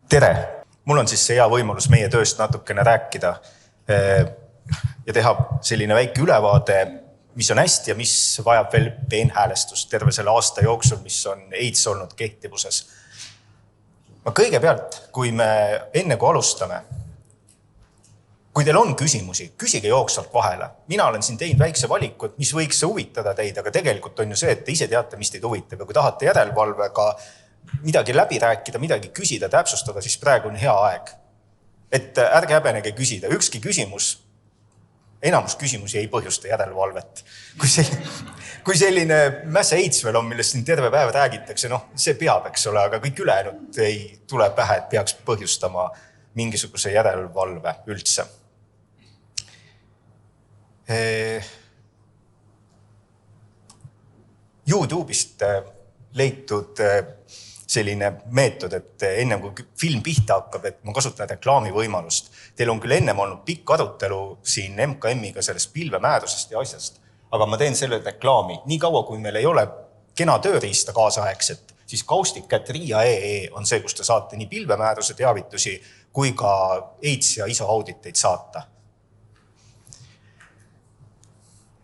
Tere! Mul on siis see hea võimalus meie tööst natukene rääkida ja teha selline väike ülevaade, mis on hästi ja mis vajab veel peenhäälestust terve selle aasta jooksul, mis on AIDS olnud kehtivuses. Ma kõigepealt, kui me enne kui alustame, kui teil on küsimusi, küsige jooksvalt vahele. Mina olen siin teinud väikse valiku, mis võiks huvitada teid, aga tegelikult on ju see, et te ise teate, mis teid huvitab. Ja kui tahate järelevalvega midagi läbi rääkida, midagi küsida, täpsustada, siis praegu on hea aeg. Et ärge häbenege küsida. Ükski küsimus, enamus küsimusi ei põhjusta järelevalvet. Kui selline mässe AIDS veel on, millest siin terve päev räägitakse, see peab, eks ole, aga kõik ülejäänud ei tule pähe, et peaks põhjustama mingisuguse järelevalve üldse. YouTube'ist leitud selline meetod, et enne kui film pihta hakkab, et ma kasutan reklaami võimalust. Teil on küll ennem olnud pikk arutelu siin MKM-iga sellest pilvemäärusest ja asjast, aga ma teen selle reklaami. Nii kaua, kui meil ei ole kena tööriista kaasaegset, siis kaustik@ria.ee on see, kus te saate nii pilvemääruse teavitusi kui ka AIDS ja ISO auditeid saata.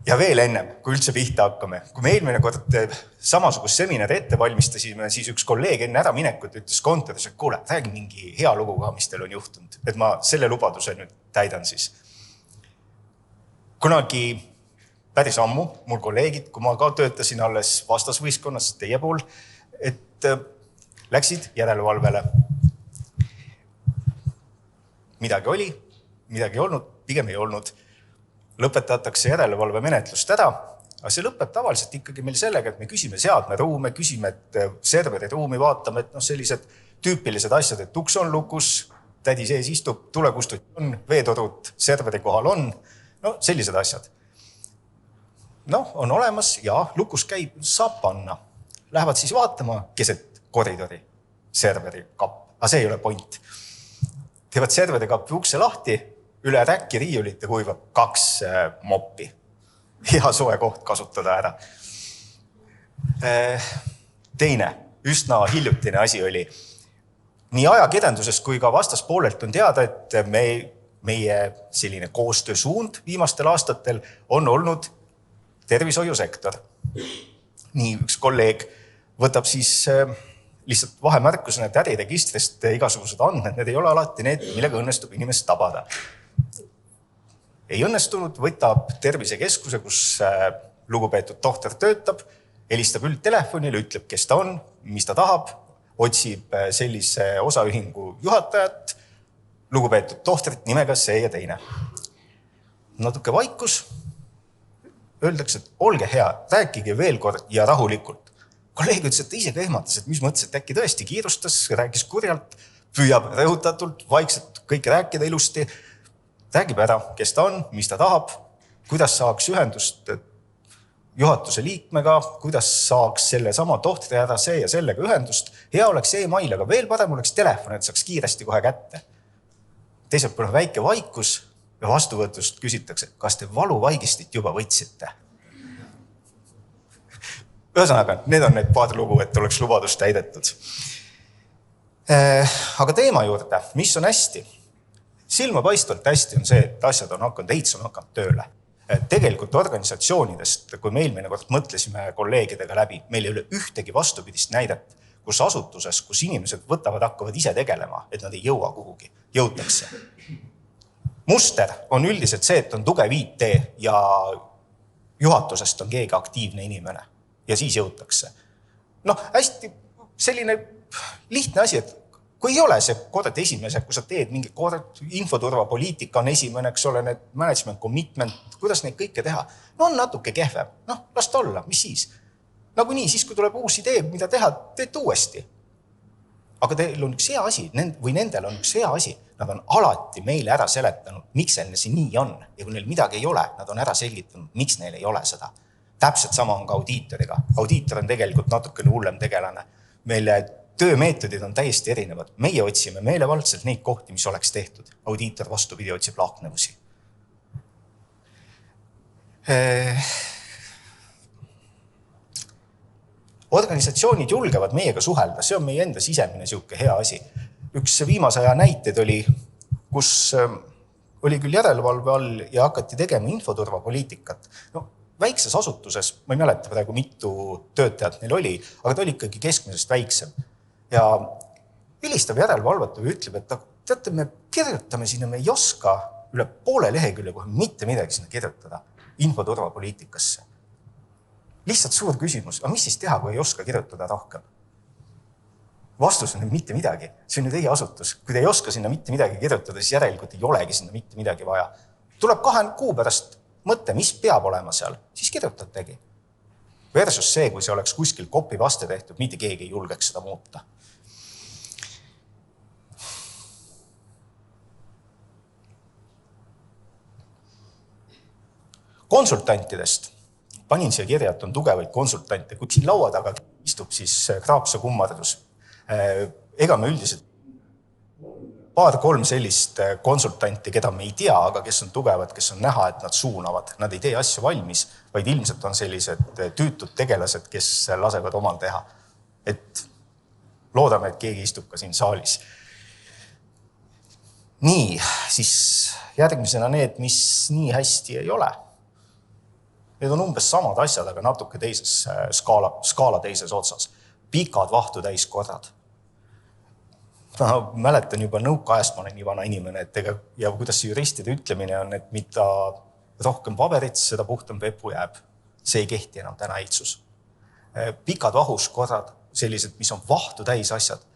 Ja veel ennem, kui üldse pihta hakkame. Kui me eelmine kord samasugust seminari ette valmistasime, siis üks kolleeg enne ära minekut ütles kontoris, et kuule, räägi mingi hea lugu ka, mis teil on juhtunud. Et ma selle lubaduse nüüd täidan siis. Kunagi päris ammu, mul kolleegid, kui ma ka töötasin alles vastasvõistkonnas teie pool, et läksid järelevalvele. Midagi oli, midagi ei olnud, pigem ei olnud. Lõpetatakse järelevalve menetlust ära, aga see lõpeb tavaliselt ikkagi meil sellega, et me küsime seadmeruume, küsime, et serveri ruumi vaatame, et sellised tüüpilised asjad, et uks on lukus, tädi sees istub, tulekustut on, veetorud serveri kohal on, sellised asjad. On olemas ja lukus käib, saab panna. Lähevad siis vaatama keset koridori serveri kapp, aga see ei ole point. Teevad serveri kappi ukse lahti, üle räkki riiulite kuivab 2 moppi. Hea soe koht kasutada ära. Teine, üsna hiljutine asi oli. Nii ajakirjanduses kui ka vastaspoolelt on teada, et meie selline koostöösuund viimastel aastatel on olnud tervishoiusektor. Nii üks kolleeg võtab siis lihtsalt vahemärkusena, et äriregistrist igasugused andmed, need ei ole alati need, millega õnnestub inimest tabada. Ei õnnestunud, võtab tervisekeskuse, kus lugupeetud tohter töötab, helistab üldtelefonile, ütleb, kes ta on, mis ta tahab, otsib sellise osaühingu juhatajat, lugupeetud tohtrit nimega see ja teine. Natuke vaikus, öeldakse, et olge hea, rääkige veel kord ja rahulikult. Kolleeg ütles, et ta ise ka ehmatas, et mis mõttes, et äkki tõesti kiirustas, rääkis kurjalt, püüab rõhutatult, vaikselt kõik rääkida ilusti, räägib ära, kes ta on, mis ta tahab, kuidas saaks ühendust juhatuse liikmega, kuidas saaks selle sama tohtri ära see ja sellega ühendust. Hea oleks e-mail, aga veel parem oleks telefon, et saaks kiiresti kohe kätte. Teiselt pole väike vaikus ja vastuvõtust küsitakse, kas te valuvaigistit juba võtsite? Ühesõnaga, need on need paar lugu, et oleks lubadust täidetud. Aga teema juurde, mis on hästi? Silmapaistvalt hästi on see, et asjad on hakanud, AIDS on hakanud tööle. Tegelikult organisatsioonidest, kui me eelmine kord mõtlesime kolleegidega läbi, meil ei ole ühtegi vastupidist näidet, kus asutuses, kus inimesed hakkavad ise tegelema, et nad ei jõua kuhugi, jõutakse. Muster on üldiselt see, et on tugev IT ja juhatusest on keegi aktiivne inimene ja siis jõutakse. Hästi selline lihtne asi, et kui ei ole see kord esimese, kui sa teed mingi kord, infoturvapoliitika on esimene, eks ole, need management commitment, kuidas neid kõike teha? On natuke kehvem. Las ta olla, mis siis? Nagunii, siis kui tuleb uus idee, mida teha, teete uuesti. Aga teil on üks hea asi, või nendel on üks hea asi. Nad on alati meile ära seletanud, miks neil see nii on. Ja kui neil midagi ei ole, nad on ära selgitanud, miks neil ei ole seda. Täpselt sama on ka audiitoriga. Audiitor on tegelikult natukene hullem tegelane. Meile töömeetodid on täiesti erinevad. Meie otsime meelevaldselt neid kohti, mis oleks tehtud. Audiitor vastupidi otsib lahknevusi. Organisatsioonid julgevad meiega suhelda, see on meie enda sisemine siuke hea asi. üks viimase aja näiteid oli, kus oli küll järelevalve all ja hakati tegema infoturvapoliitikat. No, väikses asutuses, ma ei mäleta praegu mitu töötajat neil oli, aga ta oli ikkagi keskmisest väiksem. Ja helistab järelevalvataja ja ütleb, et teate, me kirjutame sinna, me ei oska üle poole lehekülje kohe mitte midagi sinna kirjutada infoturvapoliitikasse. Lihtsalt suur küsimus, aga mis siis teha, kui ei oska kirjutada rohkem? Vastus on mitte midagi. See on ju teie asutus. Kui te ei oska sinna mitte midagi kirjutada, siis järelikult ei olegi sinna mitte midagi vaja. Tuleb 2 kuu pärast mõte, mis peab olema seal, siis kirjutategi. Versus see, kui see oleks kuskil copy vaste tehtud, mitte keegi ei julgeks seda muuta. Konsultantidest. Panin siia kirja, et on tugevaid konsultante. Kui siin laua taga istub, siis kraapsa kummardus. Ega me üldiselt 2-3 sellist konsultanti, keda me ei tea, aga kes on tugevad, kes on näha, et nad suunavad. Nad ei tee asju valmis, vaid ilmselt on sellised tüütud tegelased, kes lasevad omal teha. Et loodame, et keegi istub ka siin saalis. Nii, siis järgmisena need, mis nii hästi ei ole. Need on umbes samad asjad, aga natuke teises skaala teises otsas. Pikad vahtu täiskorrad. Ma mäletan juba nõukaajast, ma olen nii vana inimene, ja kuidas see juristide ütlemine on, et mida rohkem paberit, seda puhtam pepu jääb. See ei kehti enam täna ehtsus. Pikad vahuskorrad, sellised, mis on vahtu täis asjad.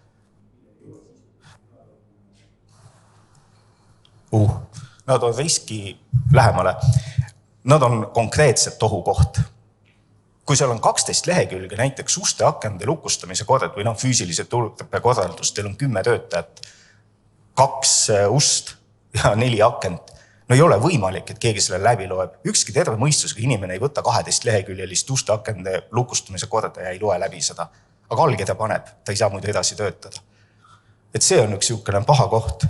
Nad on riski lähemale. Nad on konkreetselt ohukoht. Kui seal on 12 lehekülge, näiteks uste akende lukustamise korrad või füüsilise turbekorraldus, teil on 10 töötajat, 2 ust ja 4 akent. No ei ole võimalik, et keegi selle läbi loeb. Ükski terve mõistusega inimene ei võta 12 leheküljelist uste akende lukustamise korda ja ei loe läbi seda. Aga allkirja paneb, ta ei saa muidu edasi töötada. Et see on üks niisugune paha koht.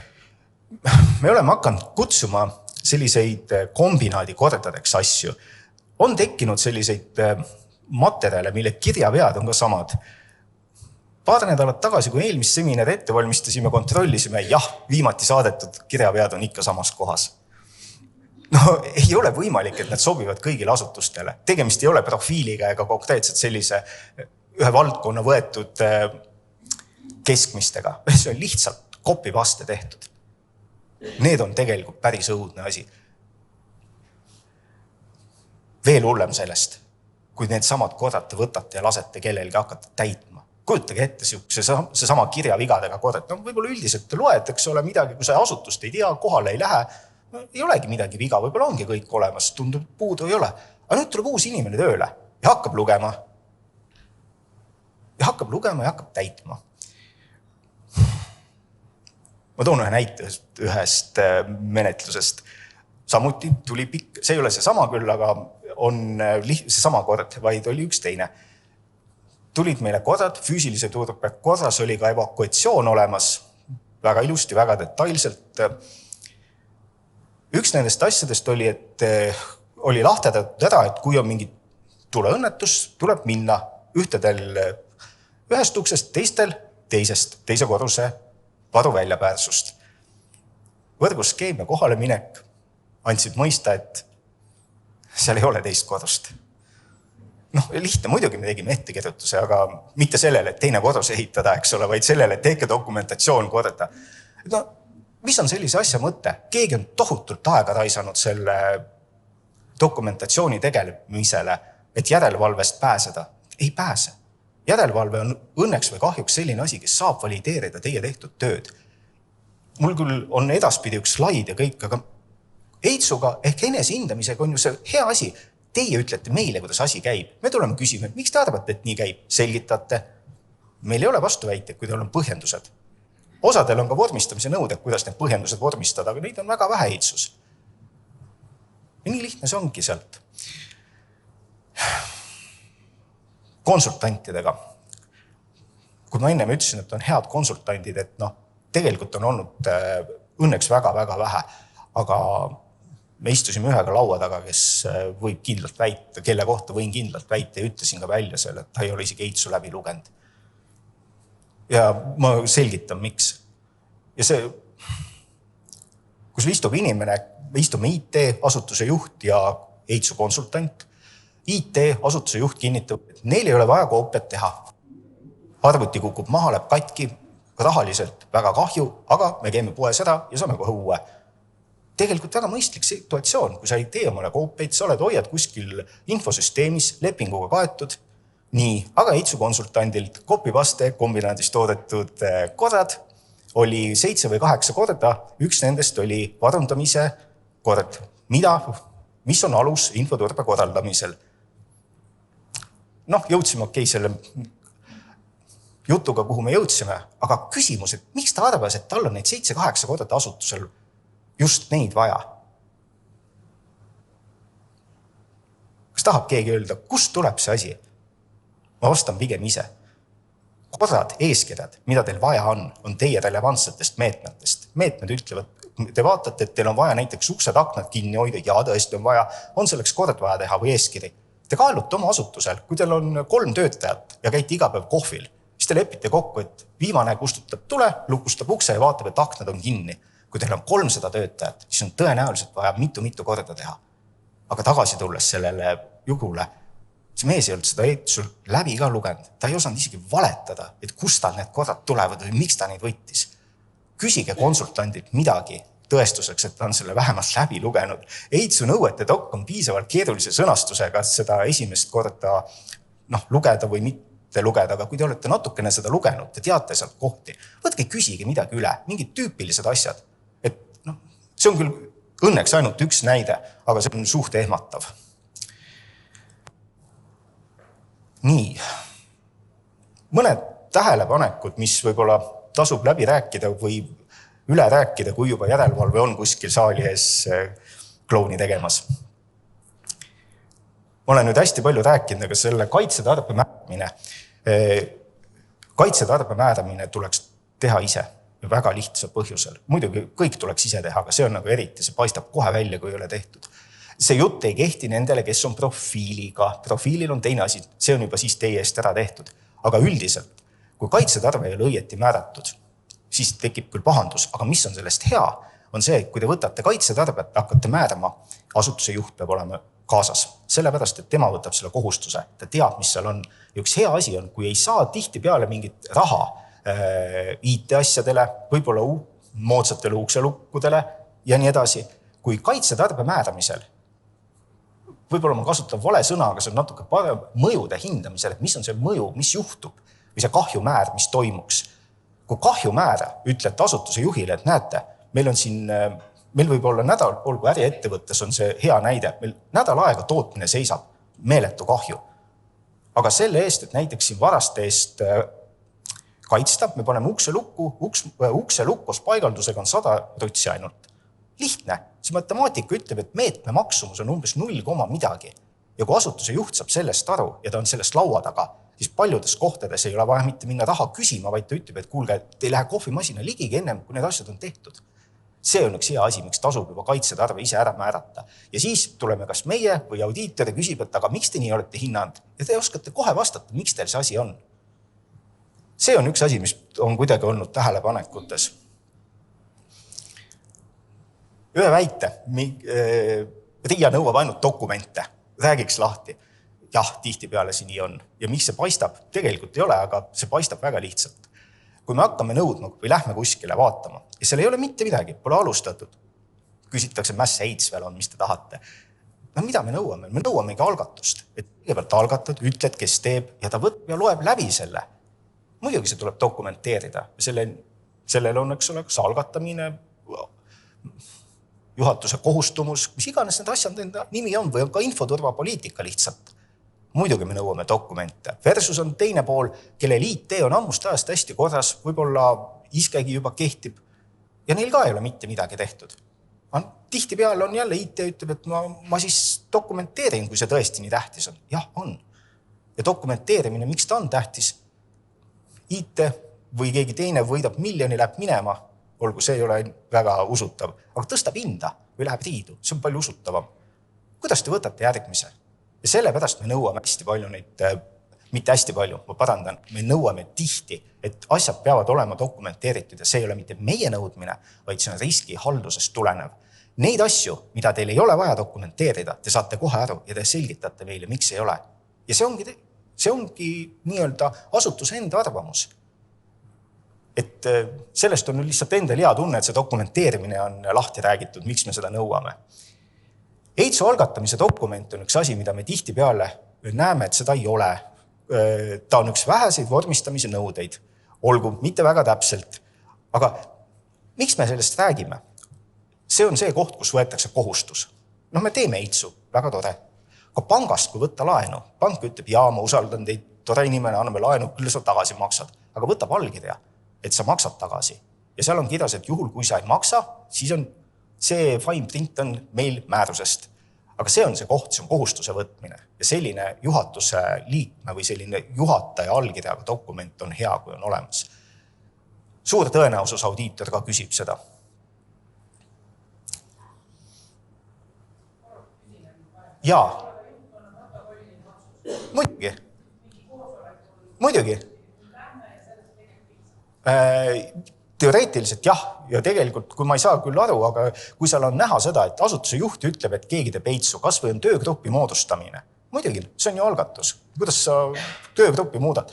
Me oleme hakanud kutsuma selliseid kombinaadi kordadeks asju. On tekkinud selliseid materjale, mille kirjavead on ka samad. Paar nädalat tagasi, kui eelmist seminari ette valmistasime, kontrollisime, viimati saadetud kirjavead on ikka samas kohas. No ei ole võimalik, et need sobivad kõigile asutustele. Tegemist ei ole profiiliga ega konkreetselt sellise ühe valdkonna võetud keskmistega. See on lihtsalt copy vaste tehtud. Need on tegelikult päris õudne asi. Veel hullem sellest, kui need samad korrad te võtate ja lasete kellelgi hakata täitma. Kujutage ette see sama kirjavigadega korrat. No võib-olla üldiselt te loed, eks ole midagi, kui sa asutust ei tea, kohale ei lähe, ei olegi midagi viga, võib-olla ongi kõik olemas, tundub puudu ei ole. Aga nüüd tuleb uus inimene tööle ja hakkab lugema. Ja hakkab täitma. Ma toon ühe näite ühest menetlusest. Samuti tuli pikk, see ei ole see sama küll, aga on see sama kord, vaid oli üks teine. Tulid meile korrad, füüsilise turbe korras oli ka evakuatsioon olemas, väga ilusti, väga detailselt. Üks nendest asjadest oli, et oli lahtetatud ära, et kui on mingi tuleõnnetus, tuleb minna ühtedel ühest uksest, teistel teisest, teise korruse varu väljapäärsust. Võrguskeem ja kohale minek andsid mõista, et seal ei ole teist korrust. Lihtne, muidugi me tegime ettekirjutuse, aga mitte sellele, et teine korrus ehitada, eks ole, vaid sellele, et teeke dokumentatsioon korda. Mis on sellise asja mõte? Keegi on tohutult aega raisanud selle dokumentatsiooni tegelemisele, et järelevalvest pääseda. Ei pääse. Järelevalve on õnneks või kahjuks selline asi, kes saab valideerida teie tehtud tööd. Mul küll on edaspidi üks slaid ja kõik, aga eitsuga ehk enesehindamisega on ju see hea asi. Teie ütlete meile, kuidas asi käib. Me tuleme küsima, et miks te arvate, et nii käib? Selgitate. Meil ei ole vastuväiteid, kui teil on põhjendused. Osadel on ka vormistamise nõuded, kuidas need põhjendused vormistada, aga neid on väga vähe eitsus. Ja nii lihtne see ongi sealt. Konsultantidega. Kui ma ennem ütlesin, et on head konsultandid, et tegelikult on olnud õnneks väga-väga vähe, aga me istusime ühega laua taga, kes võib kindlalt väita, kelle kohta võin kindlalt väita ja ütlesin ka välja selle, et ta ei ole isegi eitsu läbi lugenud. Ja ma selgitan, miks. ja see, kus istub inimene, me istume IT-asutuse juht ja ehituskonsultant. IT-asutuse juht kinnitab, et neil ei ole vaja koopiat teha. Arvuti kukub maha, läheb katki, rahaliselt väga kahju, aga me käime poes ära ja saame kohe uue. Tegelikult väga mõistlik situatsioon, kui sa ei tee omale koopiaid, sa hoiad kuskil infosüsteemis lepinguga kaetud. Nii, aga ehituskonsultandilt copy-paste kombinaadis toodetud korrad oli 7 või 8 korda, üks nendest oli varundamise kord, mis on alus infoturbe korraldamisel. Jõudsime selle jutuga, kuhu me jõudsime, aga küsimus, et miks ta arvas, et tal on neid 7-8 korda asutusel just neid vaja? Kas tahab keegi öelda, kust tuleb see asi? Ma vastan pigem ise. Korrad, eeskirjad, mida teil vaja on teie relevantsetest meetmetest. Meetmed ütlevad, te vaatate, et teil on vaja näiteks uksed aknad kinni hoida, ja tõesti on vaja, on selleks kord vaja teha või eeskiri. Te kaalute oma asutusel, kui teil on 3 töötajat ja käite iga päev kohvil, siis te lepite kokku, et viimane kustutab tule, lukustab ukse ja vaatab, et aknad on kinni. Kui teil on 300 töötajat, siis on tõenäoliselt vaja mitu korda teha. Aga tagasi tulles sellele jugule, see mees ei olnud seda ehitusel läbi ka lugenud. Ta ei osanud isegi valetada, et kust tal need korrad tulevad või miks ta neid võttis. Küsige konsultandilt midagi tõestuseks, et ta on selle vähemalt läbi lugenud. Ehitusnõuete dokk on piisavalt keerulise sõnastusega seda esimest korda lugeda või mitte lugeda, aga kui te olete natukene seda lugenud, te teate sealt kohti, võtke küsige midagi üle, mingid tüüpilised asjad. Et see on küll õnneks ainult üks näide, aga see on suht ehmatav. Nii, mõned tähelepanekud, mis võib-olla tasub läbi rääkida või üle rääkida, kui juba järelevalve on kuskil saali ees klouni tegemas. Ma olen nüüd hästi palju rääkinud, aga selle kaitsetarbe määramine. Kaitsetarbe määramine tuleks teha ise väga lihtsal põhjusel. Muidugi kõik tuleks ise teha, aga see on eriti, see paistab kohe välja, kui ei ole tehtud. See jutt ei kehti nendele, kes on profiiliga. Profiilil on teine asi, see on juba siis teie eest ära tehtud. Aga üldiselt, kui kaitsetarve ei ole õieti määratud, siis tekib küll pahandus, aga mis on sellest hea, on see, et kui te võtate kaitsetarbet, hakkate määrama, asutuse juht peab olema kaasas. Sellepärast, et tema võtab selle kohustuse, ta teab, mis seal on. Ja üks hea asi on, kui ei saa tihti peale mingit raha IT-asjadele, võib-olla moodsatele ukselukkudele ja nii edasi. Kui kaitsetarbe määramisel, võib-olla ma kasutan vale sõna, aga see on natuke parem mõjude hindamisel, et mis on see mõju, mis juhtub või see kahjumäär, mis toimuks. Kui kahjumäära ütlete asutuse juhile, et näete, meil võib olla nädal, olgu äriettevõttes on see hea näide, meil nädal aega tootmine seisab, meeletu kahju. Aga selle eest, et näiteks siin varaste eest kaitsta, me paneme ukselukkos paigaldusega on 100 rutsi ainult. Lihtne, see matemaatika ütleb, et meetme maksumus on umbes 0, midagi. Ja kui asutuse juht saab sellest aru ja ta on sellest laua taga, siis paljudes kohtades ei ole vaja mitte minna raha küsima, vaid ta ütleb, et kuulge, te ei lähe kohvimasina ligigi ennem, kui need asjad on tehtud. See on üks hea asi, miks tasub juba kaitsetarve ise ära määrata. Ja siis tuleme kas meie või audiitori küsib, et aga miks te nii olete hinnanud? Ja te oskate kohe vastata, miks teil see asi on. See on üks asi, mis on kuidagi olnud tähelepanekutes. Ühe väite, RIA nõuab ainult dokumente, räägiks lahti. Jah, tihtipeale see nii on. Ja miks see paistab? Tegelikult ei ole, aga see paistab väga lihtsalt. Kui me hakkame nõudma või lähme kuskile vaatama ja seal ei ole mitte midagi, pole alustatud, küsitakse, mäss heits veel on, mis te tahate. Mida me nõuame? Me nõuamegi algatust. Et kõigepealt algatad, ütled, kes teeb ja ta võtab ja loeb läbi selle. Muidugi see tuleb dokumenteerida. Sellel on, eks ole, kas algatamine, juhatuse kohustumus, mis iganes need asjad enda nimi on või on ka infoturvapoliitika lihtsalt. Muidugi me nõuame dokumente. Versus on teine pool, kellel IT on ammust ajast hästi korras, võib-olla iskegi juba kehtib ja neil ka ei ole mitte midagi tehtud. Tihtipeale on jälle IT ütleb, et ma siis dokumenteerin, kui see tõesti nii tähtis on. Jah, on. Ja dokumenteerimine, miks ta on tähtis? IT või keegi teine võidab miljoni, läheb minema, olgu see ei ole väga usutav, aga tõstab hinda või läheb riidu, see on palju usutavam. Kuidas te võtate järgmise? Ja sellepärast me nõuame hästi palju neid mitte hästi palju, ma parandan, me nõuame tihti, et asjad peavad olema dokumenteeritud ja see ei ole mitte meie nõudmine, vaid see on riskihaldusest tulenev. Neid asju, mida teil ei ole vaja dokumenteerida, te saate kohe aru ja te selgitate meile, miks ei ole. Ja see ongi nii-öelda asutuse enda arvamus. Et sellest on lihtsalt endal hea tunne, et see dokumenteerimine on lahti räägitud, miks me seda nõuame. EITSU algatamise dokument on üks asi, mida me tihtipeale näeme, et seda ei ole. Ta on üks väheseid vormistamise nõudeid, olgu mitte väga täpselt. Aga miks me sellest räägime? See on see koht, kus võetakse kohustus. Me teeme EITSU, väga tore. Ka pangast, kui võtta laenu, pank ütleb, ma usaldan teid, tore inimene, anname laenu, küll sa tagasi maksad. Aga võtab allkirja, et sa maksad tagasi. Ja seal on kirjas, et juhul, kui sa ei maksa, siis on see fine print on meil määrusest. Aga see on see koht, see on kohustuse võtmine. Ja selline juhatuse liikme või selline juhataja allkirjaga dokument on hea, kui on olemas. Suur tõenäosus audiitor ka küsib seda. Jaa. Muidugi. Teoreetiliselt jah, ja tegelikult, kui ma ei saa küll aru, aga kui seal on näha seda, et asutuse juht ütleb, et keegi teeb EITSU, kas või on töögrupi moodustamine. Muidugi, see on ju algatus. Kuidas sa töögrupi muudad?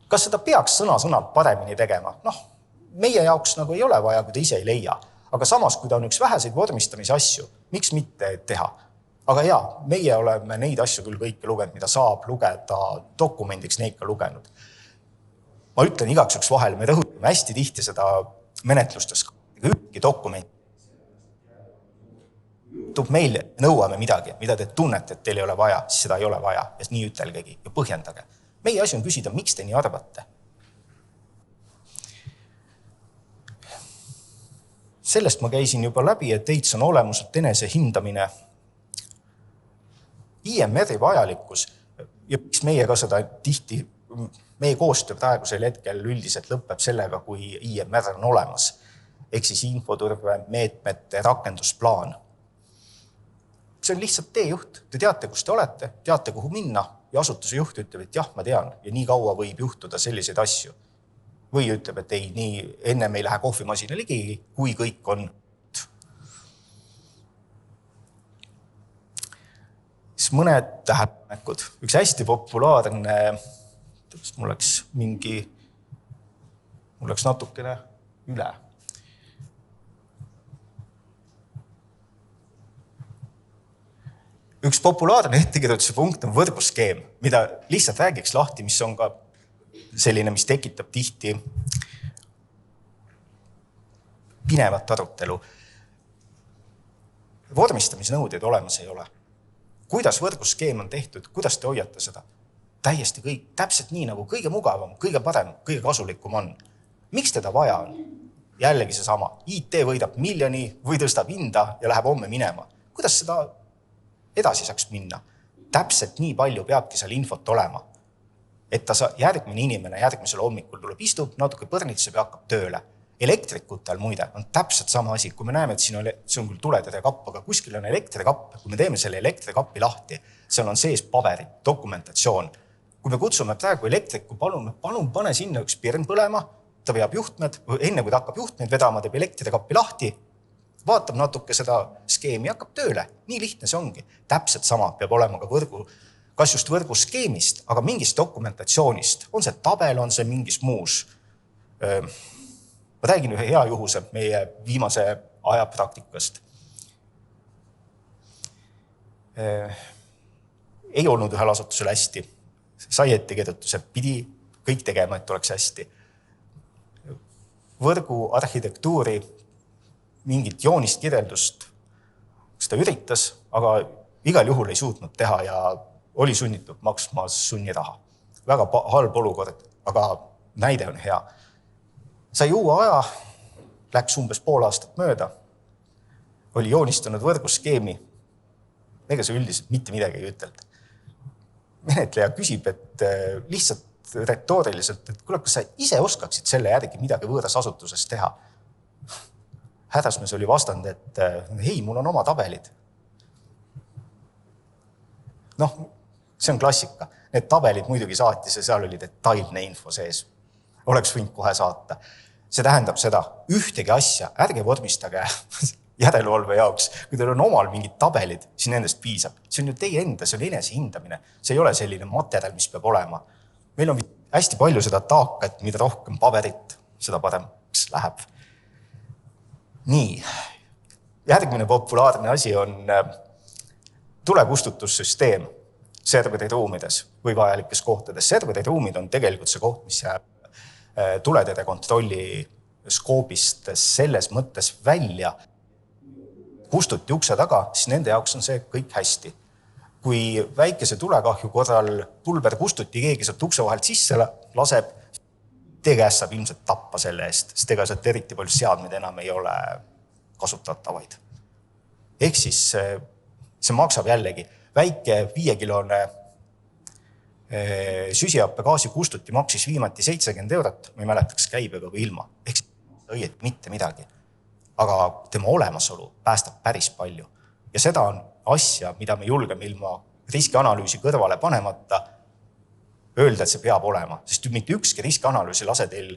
Kas seda peaks sõna-sõnalt paremini tegema? Meie jaoks nagu ei ole vaja, kui ta ise ei leia. Aga samas, kui ta on üks väheseid vormistamise asju, miks mitte teha? Aga jaa, meie oleme neid asju küll kõike lugenud, mida saab lugeda dokumendiks, neid ka lugenud. Ma ütlen igaks üks vahel, me rõhutame hästi tihti seda menetlustes. Ükki dokument toob meile, nõuame midagi, mida te tunnete, et teil ei ole vaja, siis seda ei ole vaja. Ja nii ütelgegi ja põhjendage. Meie asi on küsida, miks te nii arvate. Sellest ma käisin juba läbi, et EITS on olemuselt enese hindamine. IMR-i vajalikkus ja miks meie ka seda tihti meie koostöö praegusel hetkel üldiselt lõpeb sellega, kui IMR on olemas. Ehk siis infoturbe, meetmete, rakendusplaan. See on lihtsalt teejuht. Te teate, kus te olete, teate, kuhu minna ja asutuse juht ütleb, et jah, ma tean ja nii kaua võib juhtuda selliseid asju. Või ütleb, et ei, nii enne me ei lähe kohvimasina ligi, kui kõik on. Siis mõned tähelepanekud. Üks hästi populaarne mul läks natukene üle. Üks populaarne ettekirjutuse punkt on võrguskeem, mida lihtsalt räägiks lahti, mis on ka selline, mis tekitab tihti pinevat arutelu. Vormistamisnõudeid olemas ei ole. Kuidas võrguskeem on tehtud, kuidas te hoiate seda? Täiesti kõik, täpselt nii nagu kõige mugavam, kõige parem, kõige kasulikum on. Miks teda vaja on? Jällegi see sama. IT võidab miljoni või tõstab hinda ja läheb homme minema. Kuidas seda edasi saaks minna? Täpselt nii palju peabki seal infot olema. Et ta järgmine inimene järgmisel hommikul tuleb, istub, natuke põrnitseb ja hakkab tööle. Elektrikutel muide on täpselt sama asi. Kui me näeme, et siin on küll tuletõde kapp, aga kuskil on elektrikapp. Kui me teeme selle elektrikappi lahti, seal on sees paberid, dokumentatsioon. Kui me kutsume praegu elektriku, palun pane sinna üks pirn põlema, ta veab juhtmed, enne kui ta hakkab juhtmed vedama, teeb elektrikappi lahti, vaatab natuke seda skeemi ja hakkab tööle. Nii lihtne see ongi. Täpselt sama peab olema ka kas just võrguskeemist, aga mingist dokumentatsioonist. On see tabel, on see mingis muus. Ma räägin ühe hea juhuse meie viimase aja praktikast. Ei olnud ühel asutusel hästi. Sai ettekirjutuse, pidi kõik tegema, et oleks hästi. Võrgu arhitektuuri mingit joonist kirjeldust seda üritas, aga igal juhul ei suutnud teha ja oli sunnitud maksma sunniraha. Väga halb olukord, aga näide on hea. Sai uue aja, läks umbes pool aastat mööda, oli joonistanud võrguskeemi. Ega see üldiselt mitte midagi ei ütelda. Menetleja küsib, et lihtsalt retooriliselt, et kuule, kas sa ise oskaksid selle järgi midagi võõras asutuses teha? Hädasmees oli vastand, et hei, mul on oma tabelid. See on klassika. Need tabelid muidugi saatis ja seal oli detailne info sees. Oleks võinud kohe saata. See tähendab seda, ühtegi asja, ärge vormistage järelevalve jaoks. Kui teil on omal mingid tabelid, siis nendest piisab. See on ju teie enda, see on enese hindamine. See ei ole selline materjal, mis peab olema. Meil on hästi palju seda taaka, et mida rohkem paberit, seda paremaks läheb. Nii, järgmine populaarne asi on tulekustutussüsteem serveriruumides või vajalikes kohtades. Serveriruumid on tegelikult see koht, mis jääb tuletõrje kontrolli skoobist selles mõttes välja. Kustuti ukse taga, siis nende jaoks on see kõik hästi. Kui väikese tulekahju korral pulber kustuti, keegi sealt ukse vahelt sisse laseb, teie käest saab ilmselt tappa selle eest, sest ega sealt eriti palju seadmeid enam ei ole kasutatavaid. Ehk siis see maksab jällegi väike 5-kilone süsihappegaasi kustuti maksis viimati 70 €, ma ei mäletaks käibega või ilma. Ehk õieti mitte midagi. Aga tema olemasolu päästab päris palju. Ja seda on asja, mida me julgeme ilma riskianalüüsi kõrvale panemata öelda, et see peab olema. Sest mitte ükski riskianalüüsi lase teil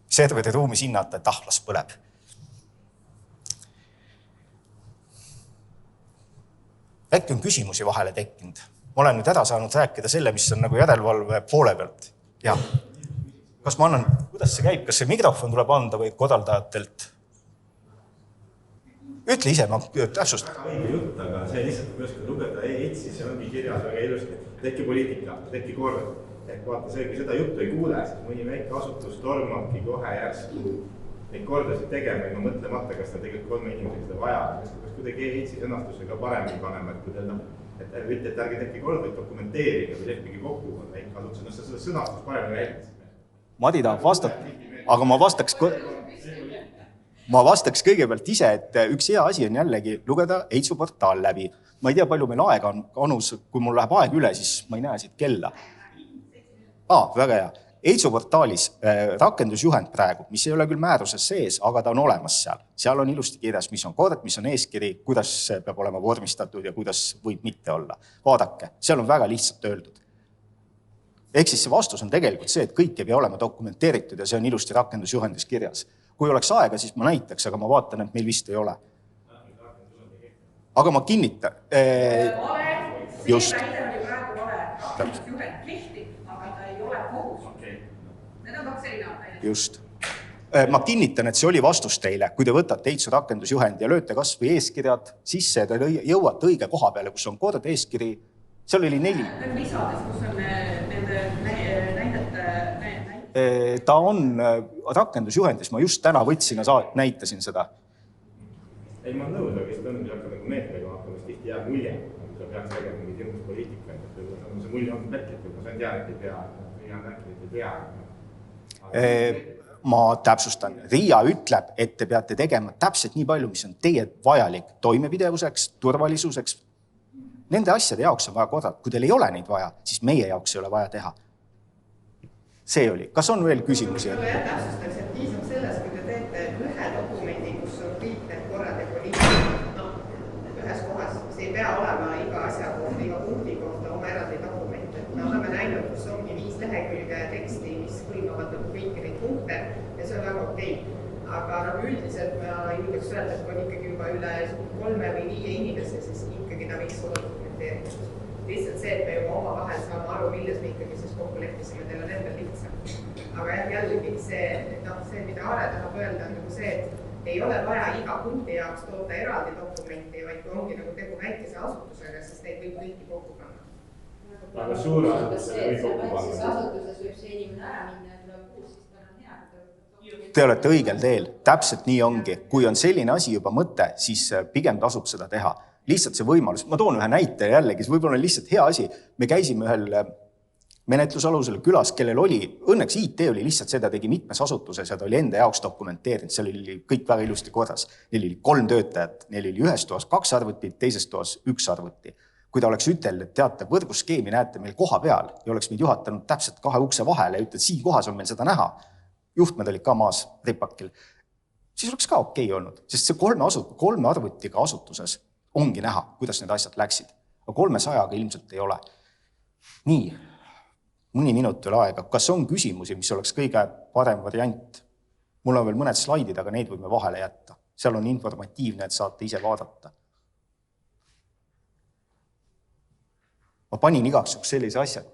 serveri ruumis hinnata, et las põleb. Äkki on küsimusi vahele tekkinud. Ma olen nüüd ära saanud rääkida selle, mis on nagu järelevalve poole pealt. Ja. Kas ma annan, kuidas see käib? Kas see mikrofon tuleb anda või kodaldajatelt? Ütle ise, ma täpsustan. Väga õige jutt, aga see lihtsalt, kui oskad lugeda EITS-i, see ongi kirjas väga ilusti. Teki poliitika, teki kord. Ehk vaata see, kui seda juttu ei kuule, siis mõni väike asutus tormabki kohe järsku neid kordasid tegema, ilma mõtlemata, kas ta tegelikult 3 inimesega seda vaja. Kas kuidagi EITS-i sõnastuse ka paremini panema, et kui teil et ärge teki kord, vaid dokumenteerige või leppige kokku on väike asutus, seda sõnastust paremini väljas. Madi tahab vastata, aga ma vastaks kõigepealt ise, et üks hea asi on jällegi lugeda EITSU portaal läbi. Ma ei tea, palju meil aega on anus, kui mul läheb aeg üle, siis ma ei näe siit kella. Väga hea. EITSU portaalis rakendusjuhend praegu, mis ei ole küll määruses sees, aga ta on olemas seal. Seal on ilusti kirjas, mis on kord, mis on eeskiri, kuidas peab olema vormistatud ja kuidas võib mitte olla. Vaadake, seal on väga lihtsalt öeldud. Ehk siis see vastus on tegelikult see, et kõik ei pea olema dokumenteeritud ja see on ilusti rakendusjuhendis kirjas. Kui oleks aega, siis ma näitaks, aga ma vaatan, et meil vist ei ole. Aga ma kinnitan. Just. Just. Ma kinnitan, et see oli vastus teile, kui te võtate EITSU rakendusjuhendi ja lööte kas või eeskirjad sisse, te jõuate õige koha peale, kus on kord eeskiri, seal oli 4. Lisades, kus on nende näidete? Ta on rakendusjuhendis, ma just täna võtsin ja näitasin seda. Ei, ma nõus, aga siis tõenäoliselt hakkab nagu meetmega hakkama, siis tihti jääb mulje, et sa peaks tegema mingit ilmust poliitika, et see mulje on petlik, et ma sain teada, et ei pea. Ma täpsustan. Riia ütleb, et te peate tegema täpselt nii palju, mis on teie vajalik toimepidevuseks, turvalisuseks. Nende asjade jaoks on vaja korrata. Kui teil ei ole neid vaja, siis meie jaoks ei ole vaja teha. See oli. Kas on veel küsimusi? Ma täpsustaks, et piisab sellest, kui te teete ühe dokumendi, kus on kõik need korrad ja poliitika ühes kohas. See ei pea olema iga asja kohta, iga punkti kohta oma eraldi dokumente. Me oleme näinud, kus ongi 5 lehekülge teksti, mis hõlmavad kõiki neid punkte ja see on väga okei. Aga nagu üldiselt ma julgeks öelda, et kui on ikkagi juba üle 3 või 5 inimese, siis ikkagi ta võiks olla dokumenteeritud. Lihtsalt see, et me juba oma vahel saame aru, milles me ikkagi siis kokku leppisime, teil on endal lihtsam. Aga jällegi see, mida Aare tahab öelda, on nagu see, et ei ole vaja iga punkti jaoks toota eraldi dokumenti, vaid kui ongi nagu tegu väikese asutusega, siis neid võib kõiki kokku panna. Aga suure asutusele võib kokku panna. Siis asutuses võib see inimene ära minna ja tuleb uus, siis ta on hea. Te olete õigel teel. Täpselt nii ongi. Kui on selline asi juba mõte, siis pigem tasub seda teha. Lihtsalt see võimalus. Ma toon ühe näite jällegi, see võib-olla on lihtsalt hea asi. Me käisime ühel menetlusalusel külas, kellel oli, õnneks IT oli lihtsalt seda, tegi mitmes asutuses ja ta oli enda jaoks dokumenteerinud, seal oli kõik väga ilusti korras. Neil oli 3 töötajat, neil oli ühes toas 2 arvutit, teises toas 1 arvuti. Kui ta oleks ütelnud, et teate, võrguskeemi näete meil koha peal ja oleks meid juhatanud täpselt 2 ukse vahele ja ütled, siin kohas on meil seda näha, juhtmed olid ka maas ripakil, siis oleks ka okei olnud, sest see 3 arvutiga asutuses ongi näha, kuidas need asjad läksid. Aga 300-ga ilmselt ei ole. Nii, mõni minut veel aega. Kas on küsimusi, mis oleks kõige parem variant? Mul on veel mõned slaidid, aga neid võime vahele jätta. Seal on informatiivne, et saate ise vaadata. Ma panin igaks juhuks sellise asja, et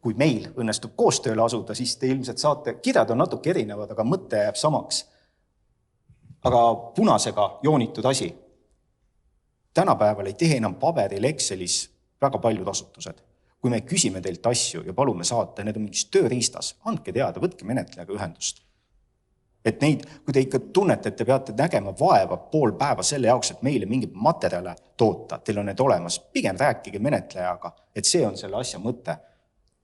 kui meil õnnestub koostööle asuda, siis te ilmselt saate, kirjad on natuke erinevad, aga mõte jääb samaks. Aga punasega joonitud asi. Tänapäeval ei tee enam paberil Excelis väga paljud asutused. Kui me küsime teilt asju ja palume saata, need on mingis tööriistas, andke teada, võtke menetlejaga ühendust. Et neid, kui te ikka tunnete, et te peate nägema vaeva pool päeva selle jaoks, et meile mingit materjale toota, teil on need olemas, pigem rääkige menetlejaga, et see on selle asja mõte.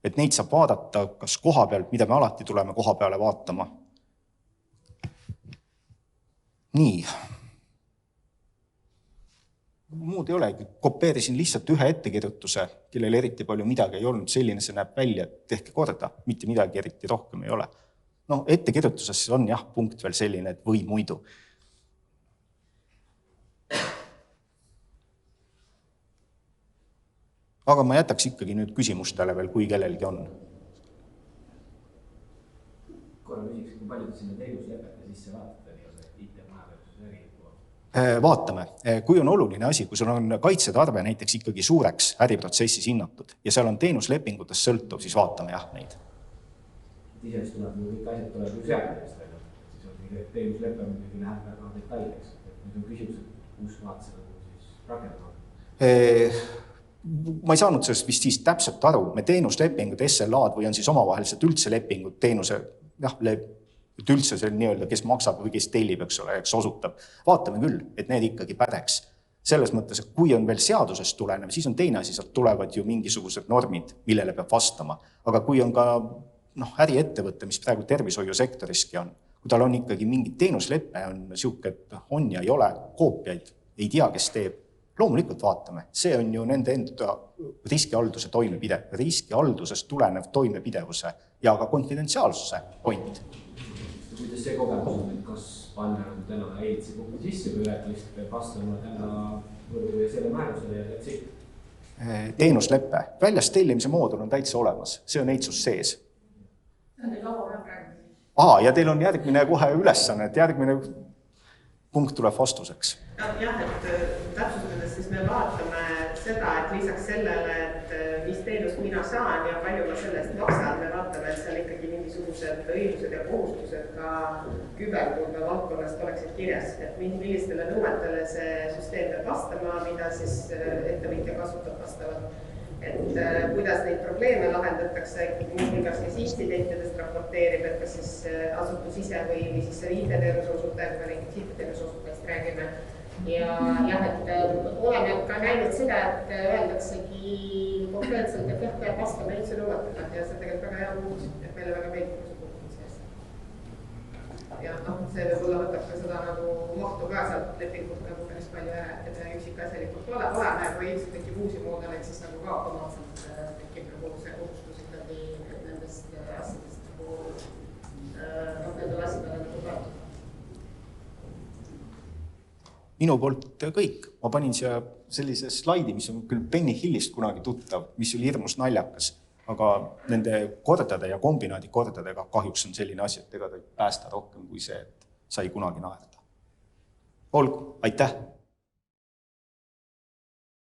Et neid saab vaadata kas koha peal, mida me alati tuleme koha peale vaatama. Nii. Muud ei olegi. Kopeerisin lihtsalt ühe ettekirjutuse, kellel eriti palju midagi ei olnud. Selline see näeb välja, et tehke korda. Mitte midagi eriti rohkem ei ole. No, ettekirjutuses on jah punkt veel selline, et või muidu. Aga ma jätaks ikkagi nüüd küsimustele veel, kui kellelgi on. Korra küsiks, kui palju te sinna teenuslepete sisse vaatate IT-majapääsus eri pool? Vaatame. Kui on oluline asi, kui sul on kaitsetarve näiteks ikkagi suureks äriprotsessis hinnatud ja seal on teenuslepingutes sõltuv, siis vaatame jah neid. Isest tuleb kõik asjad tuleb ju seadusest, siis on teenuslepe, muidugi läheb väga detailideks. Nüüd on küsimus, kus vaat seda siis rakendama? Ma ei saanud sellest vist siis täpselt aru. Me teenuslepingud, SLA-d või on siis omavahelised üldse lepingud teenuse, et üldse see nii-öelda, kes maksab või kes tellib, eks ole, eks osutab. Vaatame küll, et need ikkagi pädeks. Selles mõttes, et kui on veel seadusest tulenev, siis on teine asi, sealt tulevad ju mingisugused normid, millele peab vastama. Aga kui on ka äriettevõte, mis praegu tervishoiusektoriski on, kui tal on ikkagi mingi teenuslepe, on siuke, et on ja ei ole koopiaid, ei tea, kes teeb. Loomulikult vaatame. See on ju nende enda riskihalduse toimepidev, riskihaldusest tulenev toimepidevuse ja ka konfidentsiaalsuse point. Kuidas see kogemus on, et kas panna täna EITSi punkti sisse või ühed lihtsalt vastama täna võrgu ja selle määrusele ja lätsi? Teenusleppe. Väljas tellimise moodul on täitsa olemas. See on EITSus sees. Ja teil on järgmine kohe ülesanne, et järgmine punkt tuleb vastuseks. Jah, et täpsustades siis me vaatame seda, et lisaks sellele, et mis teenust mina saan ja palju ma sellest maksan, me vaatame, et seal ikkagi mingisugused õigused ja kohustused ka küberturbe valdkonnast oleksid kirjas, et millistele nõuetele see süsteem peab vastama, mida siis ettevõtja kasutab vastavalt. Et kuidas neid probleeme lahendatakse, kas siis intsidentidest raporteerib, et kas siis asutus ise või siis IT-teenuse osutaja, kui me näiteks IT-teenuse osutajast räägime. Ja jah, et oleme ka näinud seda, et öeldaksegi konkreetselt, et jah, peab vastama üldse nõuetele ja see tegelikult väga hea puhus, et meile väga meeldib, kui see puhus sees. Ja see võib-olla võtab ka seda nagu mahtu ka sealt lepingut nagu päris palju ära, et üksikasjalikult oleme, kui ilmselt tekib uusi moodeleid, siis nagu ka automaatselt tekib nagu see kohustus ikkagi nendest asjadest nagu nendele asjadele nagu praegu. Minu poolt kõik. Ma panin siia sellise slaidi, mis on küll Benny Hillist kunagi tuttav, mis oli hirmus naljakas, aga nende kordade ja kombinaadi kordadega kahjuks on selline asi, et ega ta ei päästa rohkem kui see, et sai kunagi naerda. Olgu, aitäh!